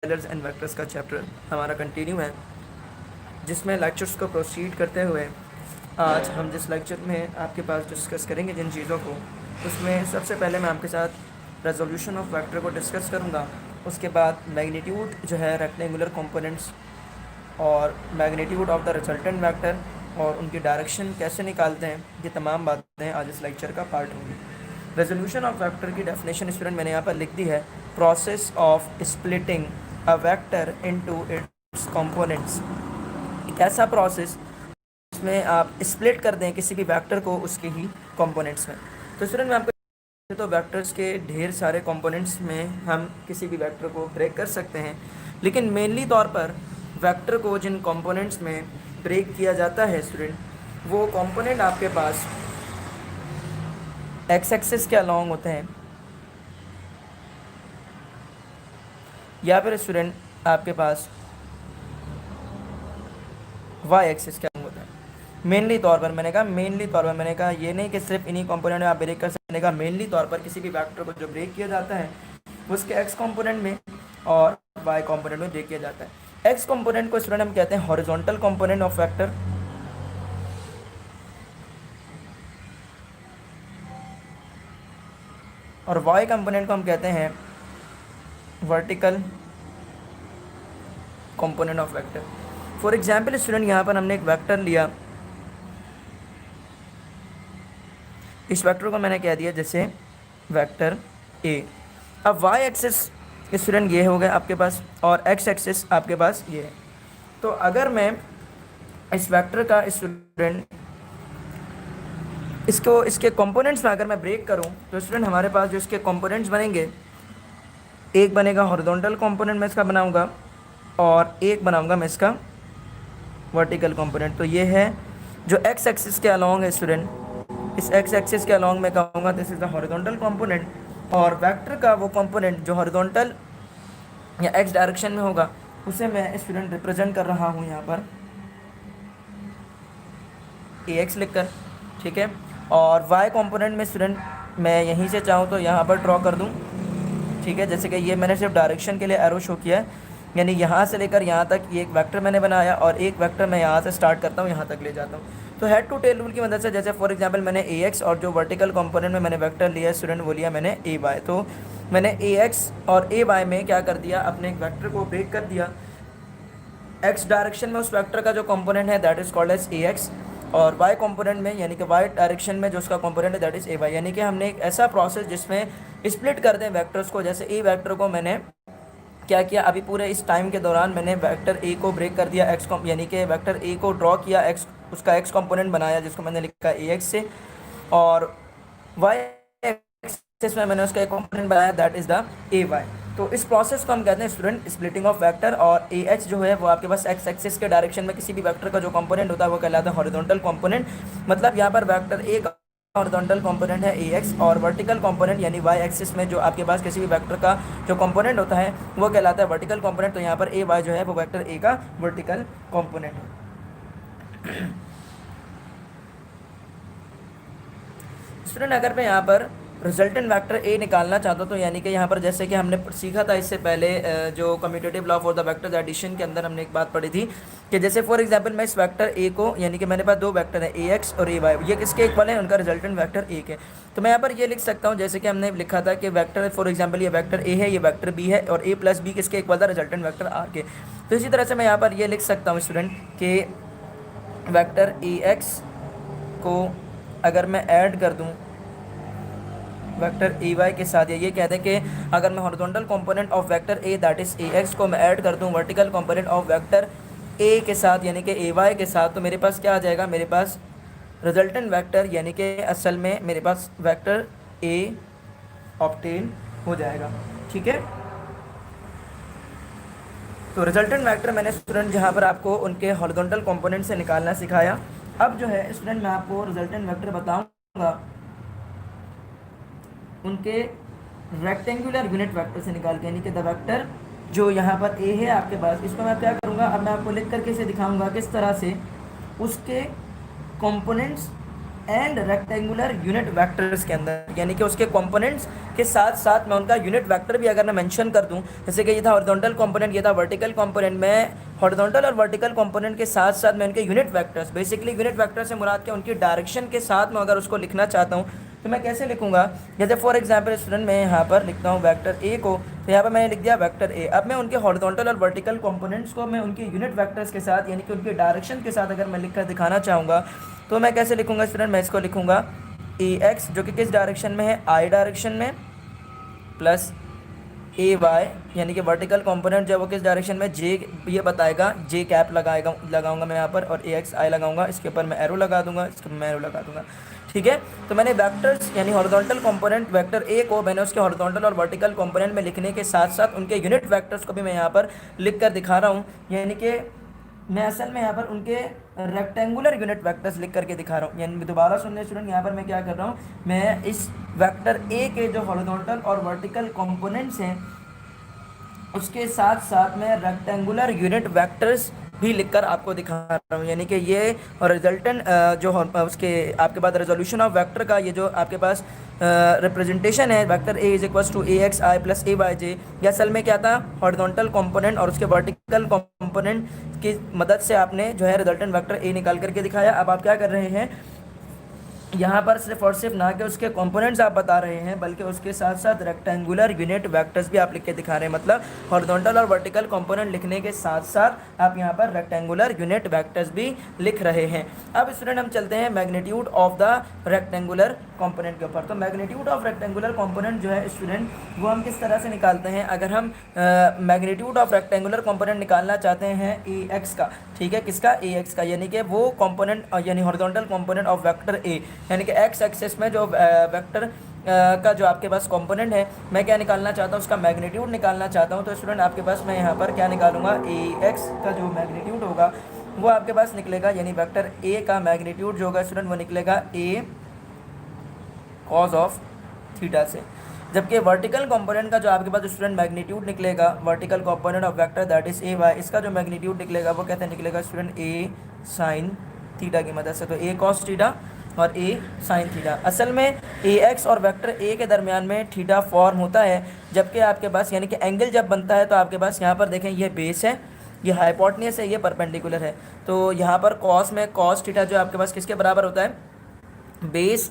Scalars and vectors का chapter हमारा continue है, जिसमें लेक्चर्स को प्रोसीड करते हुए आज हम जिस लेक्चर में आपके पास डिस्कस करेंगे जिन चीज़ों को, उसमें सबसे पहले मैं आपके साथ रेजोल्यूशन ऑफ वेक्टर को डिस्कस करूंगा। उसके बाद मैग्नीट्यूड जो है रेक्टेंगुलर कंपोनेंट्स और magnitude of the resultant vector और उनकी डायरेक्शन कैसे निकालते हैं, ये तमाम बातें आज इस लेक्चर का पार्ट होंगी। रेजोल्यूशन ऑफ वेक्टर की डेफिनेशन स्टूडेंट मैंने यहाँ पर लिख दी है, process of splitting a vector into its components. एक ऐसा प्रोसेस जिसमें आप स्प्लिट कर दें किसी भी वेक्टर को उसके ही कंपोनेंट्स में। तो स्टूडेंट मैं आपको तो वेक्टर्स के ढेर सारे कंपोनेंट्स में हम किसी भी वेक्टर को ब्रेक कर सकते हैं, लेकिन मेनली तौर पर वेक्टर को जिन कंपोनेंट्स में ब्रेक किया जाता है स्टूडेंट, वो कंपोनेंट आपके पास एक्स एक्सिस के अलॉन्ग होते हैं या फिर स्टूडेंट आपके पास वाई एक्सिस के अलॉन्ग होता है। मेनली तौर पर मैंने कहा ये नहीं कि सिर्फ इन्हीं कंपोनेंट में आप ब्रेक कर सकते हैं। मेनली तौर पर किसी भी वेक्टर को जो ब्रेक किया जाता है उसके एक्स कंपोनेंट में और वाई कंपोनेंट में ब्रेक किया जाता है। एक्स कंपोनेंट को स्टूडेंट हम कहते हैं हॉरिजॉन्टल कंपोनेंट ऑफ वेक्टर, और वाई कंपोनेंट को हम कहते हैं vertical component of vector. For example student यहाँ पर हमने एक वेक्टर लिया, इस वेक्टर को मैंने कह दिया जैसे वेक्टर ए। अब वाई एक्सिस स्टूडेंट ये हो गया आपके पास और एक्स एक्सिस आपके पास ये है। तो अगर मैं इस वेक्टर का स्टूडेंट इसको इसके कंपोनेंट्स में अगर मैं ब्रेक करूं तो स्टूडेंट हमारे पास जो इसके कंपोनेंट्स बनेंगे, एक बनेगा हॉरिजॉन्टल कंपोनेंट मैं इसका बनाऊंगा और एक बनाऊंगा मैं इसका वर्टिकल कंपोनेंट। तो ये है जो एक्स एक्सिस के अलॉन्ग है स्टूडेंट, इस एक्स एक्सिस के अलॉन्ग मैं कहूँगा this is the horizontal component, और वेक्टर का वो कंपोनेंट जो हॉरिजॉन्टल या एक्स डायरेक्शन में होगा उसे मैं स्टूडेंट रिप्रेजेंट कर रहा हूँ यहाँ पर ए एक्स लिख कर, ठीक है। और वाई कंपोनेंट में स्टूडेंट मैं यहीं से चाहूँ तो यहाँ पर ड्रॉ कर दूँ, ठीक है। जैसे कि ये मैंने सिर्फ डायरेक्शन के लिए एरो शो किया है, यानी यहाँ से लेकर यहाँ तक ये एक वेक्टर मैंने बनाया और एक वेक्टर मैं यहाँ से स्टार्ट करता हूँ यहाँ तक ले जाता हूँ। तो हेड टू टेल रूल की मदद से, जैसे फॉर एग्जांपल मैंने ए एक्स और जो वर्टिकल कंपोनेंट में मैंने वेक्टर लिया स्टूडेंट वो लिया मैंने ए वाई। तो मैंने ए एक्स और ए वाई में क्या कर दिया, अपने एक वेक्टर को ब्रेक कर दिया। एक्स डायरेक्शन में उस वेक्टर का जो कंपोनेंट है that is called as A X, और वाई कंपोनेंट में यानी कि वाई डायरेक्शन में जो उसका कंपोनेंट है दैट इज़ ए वाई। यानी कि हमने एक ऐसा प्रोसेस जिसमें स्प्लिट कर दें वेक्टर्स को। जैसे ए वेक्टर को मैंने क्या किया, अभी पूरे इस टाइम के दौरान मैंने वेक्टर ए को ब्रेक कर दिया, एक्स यानी कि वेक्टर ए को ड्रॉ किया, एक्स उसका एक्स कंपोनेंट बनाया जिसको मैंने लिखा ए एक्स से, और वाई एक्सिस में मैंने उसका एक कंपोनेंट बनाया that is the A Y. तो इस प्रोसेस को हम कहते हैं स्टूडेंट स्प्लिटिंग ऑफ वेक्टर। और ए एच जो है वो आपके पास एक्स एक्सिस के डायरेक्शन में किसी भी वेक्टर का जो कंपोनेंट होता है वो कहलाता है हॉरिजॉन्टल कंपोनेंट। मतलब यहाँ पर वेक्टर ए का हॉरिजॉन्टल कंपोनेंट है ए एक्स, और वर्टिकल कंपोनेंट यानी वाई एक्सिस में जो आपके पास किसी भी वेक्टर का जो कंपोनेंट होता है वो कहलाता है वर्टिकल कंपोनेंट। तो यहाँ पर ए वाई जो है वो वेक्टर ए का वर्टिकल कंपोनेंट है। स्टूडेंट अगर मैं यहाँ पर रिजल्टेंट वेक्टर ए निकालना चाहता हूँ तो यानी कि यहाँ पर जैसे कि हमने सीखा था इससे पहले जो commutative law for the vectors addition के अंदर हमने एक बात पढ़ी थी कि जैसे फॉर एग्जांपल मैं इस वेक्टर ए को, यानी कि मेरे पास दो वेक्टर हैं ए एक्स और ए वाई, ये किसके इक्वल है, उनका रिजल्टेंट वेक्टर एक है। तो मैं यहाँ पर ये लिख सकता हूँ जैसे कि हमने लिखा था कि वेक्टर फॉर एग्जाम्पल ये वेक्टर ए है, ये वेक्टर बी है, और ए प्लस बी किसके इक्वल था, रिजल्टेंट वेक्टर आर के। तो इसी तरह से मैं यहाँ पर ये लिख सकता हूँ स्टूडेंट कि वेक्टर ए एक्स को अगर मैं ऐड कर दूँ वेक्टर ए वाई के साथ, या ये कहते हैं कि अगर मैं horizontal component of vector A that is a x को मैं ऐड कर दूं vertical component of vector A के साथ यानी कि ए वाई के साथ, तो मेरे पास क्या आ जाएगा, मेरे पास रिजल्टेंट वेक्टर यानी कि असल में मेरे पास वेक्टर ए ऑब्टेन हो जाएगा, ठीक है। तो रिजल्टेंट वेक्टर मैंने स्टूडेंट जहाँ पर आपको उनके हॉरिजॉन्टल कंपोनेंट से निकालना सिखाया। अब जो है स्टूडेंट मैं आपको रिजल्टेंट वेक्टर बताऊँगा उनके रेक्टेंगुलर यूनिट वेक्टर से निकाल के, यानी कि द वेक्टर जो यहाँ पर ए है आपके पास, इसको मैं क्या करूँगा, अब मैं आपको लिख करके इसे दिखाऊंगा किस तरह से उसके components and rectangular unit vectors के अंदर, यानी कि उसके कंपोनेंट्स के साथ साथ मैं उनका यूनिट वेक्टर भी अगर मैं मेंशन कर दूं, जैसे कि ये था हॉरिजॉन्टल कंपोनेंट, ये था वर्टिकल कंपोनेंट, मैं हॉरिजॉन्टल और वर्टिकल कंपोनेंट के साथ साथ मैं उनके unit vectors, basically unit vector से मुराद क्या उनकी डायरेक्शन के साथ मैं अगर उसको लिखना चाहता हूँ तो मैं कैसे लिखूंगा। जैसे फॉर एग्जांपल स्टूडेंट मैं यहाँ पर लिखता हूँ वेक्टर ए को, तो यहाँ पर मैंने लिख दिया वेक्टर ए। अब मैं उनके हॉरिजॉन्टल और वर्टिकल कंपोनेंट्स को मैं उनके यूनिट वेक्टर्स के साथ यानी कि उनके डायरेक्शन के साथ अगर मैं लिख कर दिखाना चाहूँगा तो मैं कैसे लिखूँगा स्टूडेंट, मैं इसको लिखूँगा ए एक्स जो कि किस डायरेक्शन में है, आई डायरेक्शन में, प्लस ए वाई यानी कि वर्टिकल कंपोनेंट जो है वो किस डायरेक्शन में, जे ये बताएगा, जे कैप लगाऊंगा मैं यहाँ पर, और ए एक्स आई लगाऊंगा, इसके ऊपर मैं एरो लगा दूंगा, इसके ऊपर मैं एरो लगा दूंगा। ठीक है, तो मैंने वेक्टर्स यानी हॉरिजॉन्टल कंपोनेंट वेक्टर ए को मैंने उसके हॉरिजॉन्टल और वर्टिकल कंपोनेंट में लिखने के साथ साथ उनके यूनिट वेक्टर्स को भी मैं यहाँ पर लिख कर दिखा रहा हूँ, यानी कि मैं असल में यहाँ पर उनके रेक्टेंगुलर यूनिट वेक्टर्स लिख करके दिखा रहा हूँ। यानी दोबारा सुनने स्टूडेंट, यहाँ पर मैं क्या कर रहा हूँ, मैं इस वेक्टर ए के जो हॉरिजॉन्टल और वर्टिकल कंपोनेंट्स हैं उसके साथ साथ मैं रेक्टेंगुलर यूनिट वेक्टर्स भी लिखकर आपको दिखा रहा हूँ, यानी कि ये रिजल्टेंट जो उसके आपके पास रेजोल्यूशन ऑफ वेक्टर का ये जो आपके पास रिप्रेजेंटेशन है vector A is equals to A X I plus A Y J, ये असल में क्या था, हॉरिजॉन्टल कंपोनेंट और उसके वर्टिकल कंपोनेंट की मदद से आपने जो है रिजल्टेंट वेक्टर ए निकाल करके दिखाया। अब आप क्या कर रहे हैं, यहाँ पर सिर्फ और सिर्फ ना कि उसके कंपोनेंट्स आप बता रहे हैं बल्कि उसके साथ साथ रेक्टेंगुलर यूनिट वेक्टर्स भी आप लिख के दिखा रहे हैं, मतलब हॉरिजॉन्टल और वर्टिकल कंपोनेंट लिखने के साथ साथ आप यहाँ पर रेक्टेंगुलर यूनिट वेक्टर्स भी लिख रहे हैं। अब स्टूडेंट हम चलते हैं magnitude of the rectangular component के ऊपर। तो मैग्नीट्यूड ऑफ रेक्टेंगुलर कंपोनेंट जो है स्टूडेंट वो हम किस तरह से निकालते हैं, अगर हम मैग्नीट्यूड ऑफ रेक्टेंगुलर कंपोनेंट निकालना चाहते हैं ए एक्स का, ठीक है, किसका, ए एक्स का, यानी कि वो कंपोनेंट यानी horizontal component of vector A, यानी कि एक्स एक्सिस में जो वेक्टर का जो आपके पास कंपोनेंट है मैं क्या निकालना चाहता हूँ, उसका मैग्नीट्यूड निकालना चाहता हूँ। तो स्टूडेंट आपके पास मैं यहाँ पर क्या निकालूंगा, ए एक्स का जो मैग्नीट्यूड होगा वो आपके पास निकलेगा, यानी वेक्टर ए का मैग्नीट्यूड जो होगा स्टूडेंट वो निकलेगा ए कॉज ऑफ थीटा से, जबकि वर्टिकल कंपोनेंट का जो आपके पास स्टूडेंट मैग्नीट्यूड निकलेगा vertical component of vector that is A Y, इसका जो मैग्नीट्यूड निकलेगा वो कहते हैं निकलेगा स्टूडेंट ए साइन थीटा की मदद से। तो ए कॉस थीटा और ए साइन थीटा, असल में ए एक्स और वेक्टर ए के दरमियान में थीटा फॉर्म होता है, जबकि आपके पास यानी कि एंगल जब बनता है तो आपके पास यहाँ पर देखें ये बेस है, ये हाइपोटेन्यूस है, ये परपेंडिकुलर है, तो यहाँ पर कॉस में कॉस थीटा जो आपके पास किसके बराबर होता है, बेस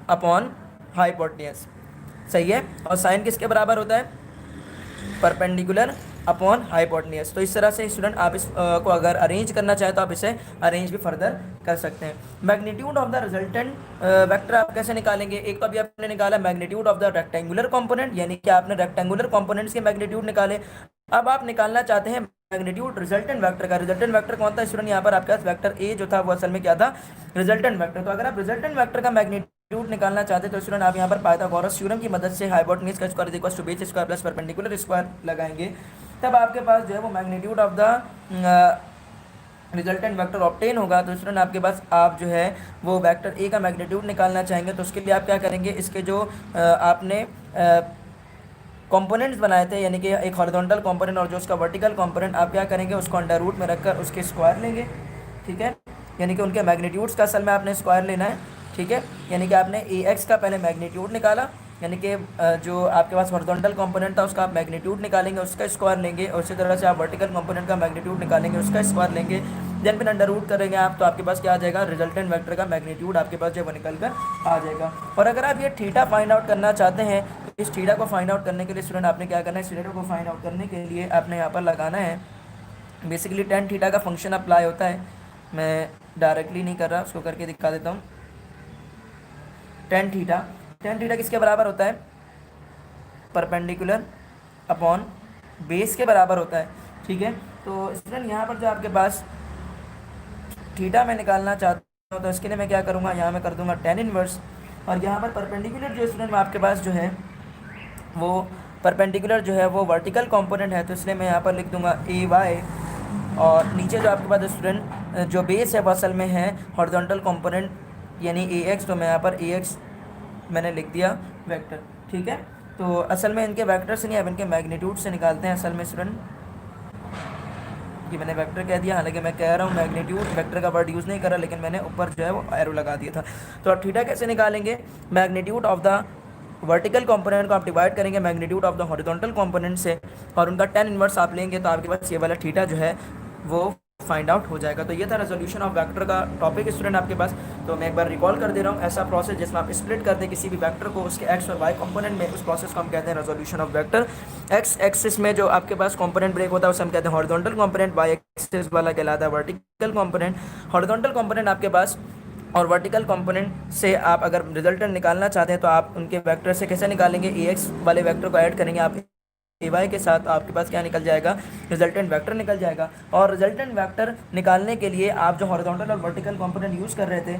अपॉन हाइपोटेन्यूस, सही है, और साइन किसके बराबर होता है, परपेंडिकुलर अपॉन हाइपोटेन्यूस। तो इस तरह से स्टूडेंट आप इस को अगर अरेंज करना चाहें तो आप इसे अरेंज भी फर्दर कर सकते हैं। Magnitude of the resultant vector आप कैसे निकालेंगे, एक तो अभी आपने निकाला magnitude of the rectangular component, यानी कि आपने रेक्टेंगुलर कंपोनेंट्स के मैग्नीट्यूड निकाले। अब आप निकालना चाहते हैं मैग्नीट्यूड रिजल्टेंट वेक्टर का। रिजल्टेंट वेक्टर कौन था स्टूडेंट, यहाँ पर आपके पास वेक्टर ए जो था वो असल में क्या था, रिजल्टेंट वेक्टर। तो अगर आप रिजल्टेंट वेक्टर का मैग्नीट्यूड निकालना चाहते हैं तो स्टूडेंट आप यहाँ पर पाइथागोरस थ्योरम की मदद से हाइपोटेन्यूज का square is equal to base square plus perpendicular square लगाएंगे, तब आपके पास जो है वो magnitude of the resultant vector obtain होगा। तो स्टूडेंट आपके पास आप जो है वो वेक्टर ए का मैग्नीट्यूड निकालना चाहेंगे तो उसके लिए आप क्या करेंगे, इसके जो आपने कंपोनेंट्स बनाए थे यानी कि एक हॉरिजॉन्टल कंपोनेंट और जो उसका वर्टिकल कंपोनेंट, आप क्या करेंगे उसको अंडर रूट में रखकर उसके स्क्वायर लेंगे, ठीक है, यानी कि उनके मैग्नीट्यूड्स का असल में आपने स्क्वायर लेना है, ठीक है, यानी कि आपने ए एक्स का पहले मैग्नीट्यूड निकाला, यानी कि जो आपके पास हॉरिजॉन्टल कंपोनेंट था उसका आप मैग्नीट्यूड निकालेंगे, उसका स्क्वायर लेंगे, और इसी तरह से आप वर्टिकल कंपोनेंट का मैग्नीट्यूड निकालेंगे, उसका स्क्वायर लेंगे, देन फिर अंडर रूट करेंगे आप, तो आपके पास क्या आ जाएगा, रिजल्टेंट वेक्टर का मैग्नीट्यूड आपके पास जो वो निकल कर आ जाएगा। और अगर आप ये थीटा फाइंड आउट करना चाहते हैं तो इस थीटा को फाइंड आउट करने के लिए स्टूडेंट आपने क्या करना है, इस थीटा को फाइंड आउट करने के लिए आपने यहाँ पर लगाना है बेसिकली टेन थीटा का फंक्शन अप्लाई होता है। मैं डायरेक्टली नहीं कर रहा, उसको करके दिखा देता हूँ। टेन थीटा किसके बराबर होता है, परपेंडिकुलर अपॉन बेस के बराबर होता है, ठीक है। तो स्टूडेंट यहाँ पर जो आपके पास थीटा मैं निकालना चाहता हूँ तो इसके लिए मैं क्या करूँगा, यहाँ मैं कर दूँगा टेन इनवर्स, और यहाँ पर परपेंडिकुलर जो स्टूडेंट आपके पास जो है वो परपेंडिकुलर जो है वो वर्टिकल कंपोनेंट है, तो इसलिए मैं यहाँ पर लिख दूँगा ए वाई, और नीचे जो आपके पास स्टूडेंट जो बेस है वो असल में है हॉरिजॉन्टल कंपोनेंट यानी ए एक्स, तो मैं यहाँ पर ए एक्स मैंने लिख दिया वेक्टर, ठीक है। तो असल में इनके वेक्टर से नहीं, अब इनके मैग्नीट्यूड से निकालते हैं असल में स्टूडेंट। ये मैंने वेक्टर कह दिया, हालांकि मैं कह रहा हूँ मैग्नीट्यूड, वेक्टर का वर्ड यूज़ नहीं करा, लेकिन मैंने ऊपर जो है वो एरो लगा दिया था। तो अब थीटा कैसे निकालेंगे, magnitude of the vertical component को आप डिवाइड करेंगे magnitude of the horizontal component से और उनका टेन इनवर्स आप लेंगे तो आपके पास ये वाला थीटा जो है वो फाइंड आउट हो जाएगा। तो ये था रेजोल्यूशन ऑफ वेक्टर का टॉपिक स्टूडेंट आपके पास। तो मैं एक बार रिकॉल कर दे रहा हूँ, ऐसा प्रोसेस जिसमें आप स्प्लिट कर दें किसी भी वेक्टर को उसके एक्स और वाई कंपोनेंट में, उस प्रोसेस को हम कहते हैं resolution of vector. X axis में जो आपके पास कंपोनेंट ब्रेक होता है उसे हम कहते हैं हॉरिजॉन्टल कंपोनेंट, वाई एक्सिस वाला कहलाता है वर्टिकल कंपोनेंट। हॉरिजॉन्टल कंपोनेंट आपके पास और वर्टिकल कंपोनेंट से आप अगर रिजल्टेंट निकालना चाहते हैं तो आप उनके वेक्टर से कैसे निकालेंगे, ए एक्स वाले वेक्टर को ऐड करेंगे आप ए वाई के साथ, आपके पास क्या निकल जाएगा, रिजल्टेंट वेक्टर निकल जाएगा। और रिजल्टेंट वेक्टर निकालने के लिए आप जो हॉरिजॉन्टल और वर्टिकल कंपोनेंट यूज़ कर रहे थे,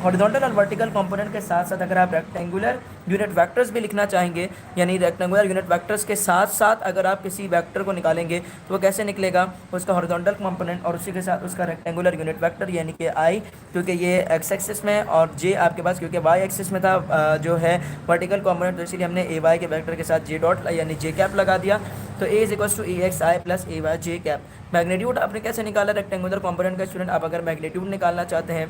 हॉरिजॉन्टल और वर्टिकल कंपोनेंट के साथ साथ अगर आप रेक्टेंगुलर यूनिट वेक्टर्स भी लिखना चाहेंगे, यानी रेक्टेंगुलर यूनिट वेक्टर्स के साथ साथ अगर आप किसी वेक्टर को निकालेंगे तो वो कैसे निकलेगा, उसका हॉरिजॉन्टल कंपोनेंट और उसी के साथ उसका रेक्टेंगुलर यूनिट वेक्टर यानी कि आई, क्योंकि ये एक्स एक्सिस में और जे आपके पास क्योंकि वाई एक्सिस में था जो है वर्टिकल कंपोनेंट, तो इसीलिए हमने ए वाई के वेक्टर के साथ जे डॉट यानी जे कैप लगा दिया। तो A is equals to A X I plus A Y J cap. Magnitude आपने कैसे निकाला रेक्टेंगुलर कंपोनेंट का स्टूडेंट, आप अगर मैग्नीट्यूड निकालना चाहते हैं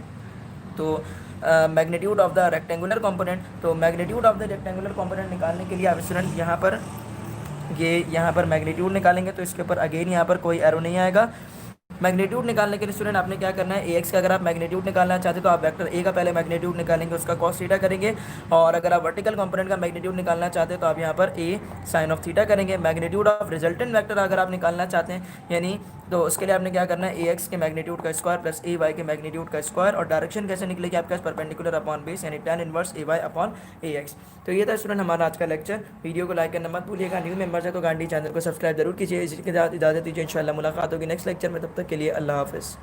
तो magnitude of the rectangular component, तो magnitude of the rectangular component निकालने के लिए आप स्टूडेंट यहाँ पर मैग्नीट्यूड निकालेंगे तो इसके ऊपर अगेन यहाँ पर कोई एरो नहीं आएगा। मैग्नीट्यूड निकालने के लिए स्टूडेंट आपने क्या करना है, ए एक्स का अगर आप मैग्नीट्यूड निकालना चाहते हैं तो आप वेक्टर ए का पहले मैग्नीट्यूड निकालेंगे, उसका कॉस थीटा करेंगे। और अगर आप वर्टिकल कंपोनेंट का मैग्नीट्यूड निकालना चाहते हैं तो आप यहाँ पर ए साइन ऑफ थीटा करेंगे। मैग्नीट्यूड ऑफ रिजल्टेंट वेक्टर अगर आप निकालना चाहते हैं यानी तो उसके लिए आपने क्या करना है, ए एक्स के मैग्नीट्यूड का स्क्वायर प्लस ए वाई के मैग्नीट्यूड का स्क्वायर। और डायरेक्शन कैसे निकलेगी आपके पास, परपेंडिकुलर अपॉन बेस यानी tan इनवर्स ए वाई अपॉन ए एक्स। तो ये था स्टूडेंट हमारा आज का लेक्चर। वीडियो को लाइक करना मत भूलिएगा, न्यू मेंबर्स है तो गांधी चैनल को सब्सक्राइब जरूर कीजिए। इसी के साथ इजाज़त दीजिए, इंशाल्लाह मुलाकात होगी नेक्स्ट लेक्चर में, तब तक के लिए अल्लाह हाफ़िज़।